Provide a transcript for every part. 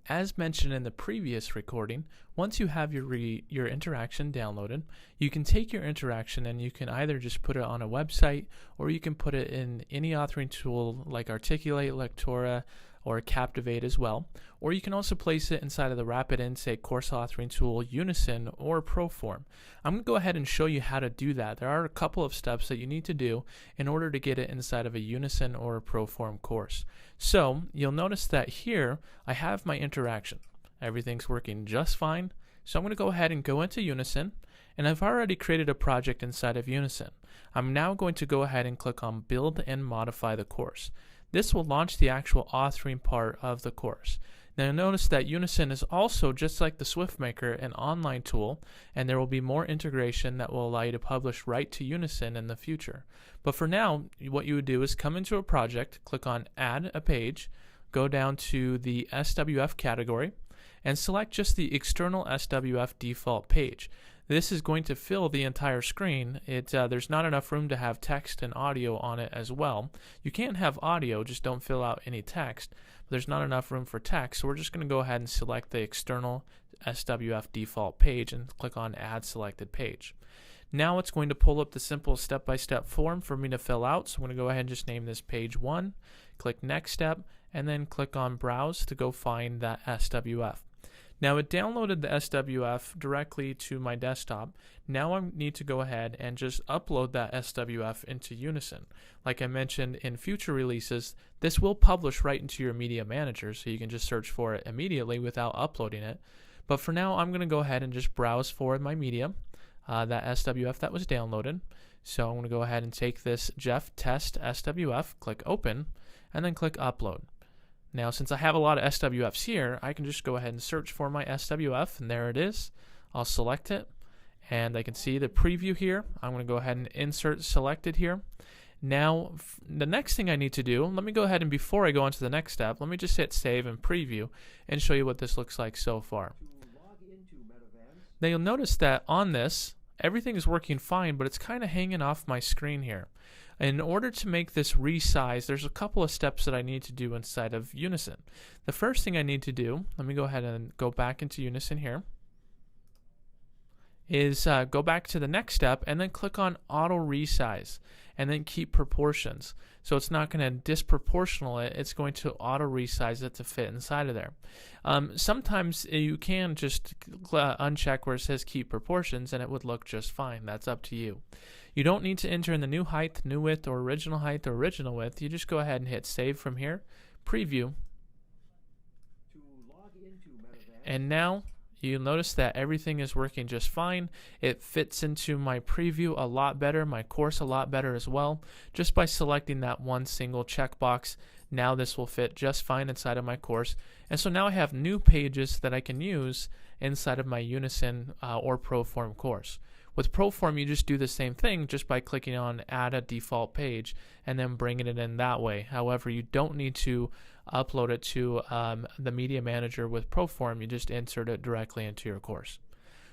as mentioned in the previous recording, once you have your interaction downloaded, you can take your interaction and you can either just put it on a website, or you can put it in any authoring tool like Articulate, Lectora, or Captivate as well. Or you can also place it inside of the Rapid Intake course authoring tool Unison or Proform. I'm going to go ahead and show you how to do that. There are a couple of steps that you need to do in order to get it inside of a Unison or a Proform course. So you'll notice that here I have my interaction. Everything's working just fine. So I'm going to go ahead and go into Unison, and I've already created a project inside of Unison. I'm now going to go ahead and click on Build and Modify the course. This will launch the actual authoring part of the course. Now notice that Unison is also, just like the SWFmaker, an online tool, and there will be more integration that will allow you to publish right to Unison in the future. But for now, what you would do is come into a project, click on Add a Page, go down to the SWF category, and select just the external SWF default page. This is going to fill the entire screen. There's not enough room to have text and audio on it as well. You can have audio, just don't fill out any text. But there's not enough room for text, so we're just going to go ahead and select the external SWF default page and click on Add Selected Page. Now it's going to pull up the simple step-by-step form for me to fill out, so I'm going to go ahead and just name this Page 1, click Next Step, and then click on Browse to go find that SWF. Now it downloaded the SWF directly to my desktop. Now I need to go ahead and just upload that SWF into Unison. Like I mentioned in future releases, this will publish right into your media manager, so you can just search for it immediately without uploading it. But for now, I'm going to go ahead and just browse for my media, that SWF that was downloaded. So I'm going to go ahead and take this Jeff Test SWF, click Open, and then click Upload. Now, since I have a lot of SWFs here, I can just go ahead and search for my SWF, and there it is. I'll select it, and I can see the preview here. I'm going to go ahead and insert selected here. Now, the next thing I need to do, let me go ahead and before I go on to the next step, let me just hit save and preview and show you what this looks like so far. Now you'll notice that on this, everything is working fine, but it's kind of hanging off my screen here. In order to make this resize, there's a couple of steps that I need to do inside of Unison. The first thing I need to do, let me go ahead and go back into Unison here, is go back to the next step and then click on Auto Resize and then keep proportions. So it's not going to disproportional it, it's going to auto resize it to fit inside of there. Sometimes you can just uncheck where it says keep proportions and it would look just fine. That's up to you. You don't need to enter in the new height, new width, or original height or original width. You just go ahead and hit save from here, preview, and now you'll notice that everything is working just fine. It fits into my preview a lot better, my course a lot better as well. Just by selecting that one single checkbox, now this will fit just fine inside of my course. And so now I have new pages that I can use inside of my Unison or Proform course. With Proform, you just do the same thing just by clicking on Add a Default Page and then bringing it in that way. However, you don't need to upload it to the Media Manager with Proform. You just insert it directly into your course.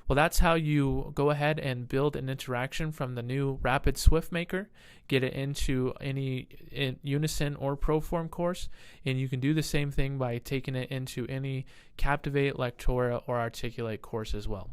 Well, that's how you go ahead and build an interaction from the new Rapid SWFmaker, get it into any Unison or Proform course, and you can do the same thing by taking it into any Captivate, Lectora, or Articulate course as well.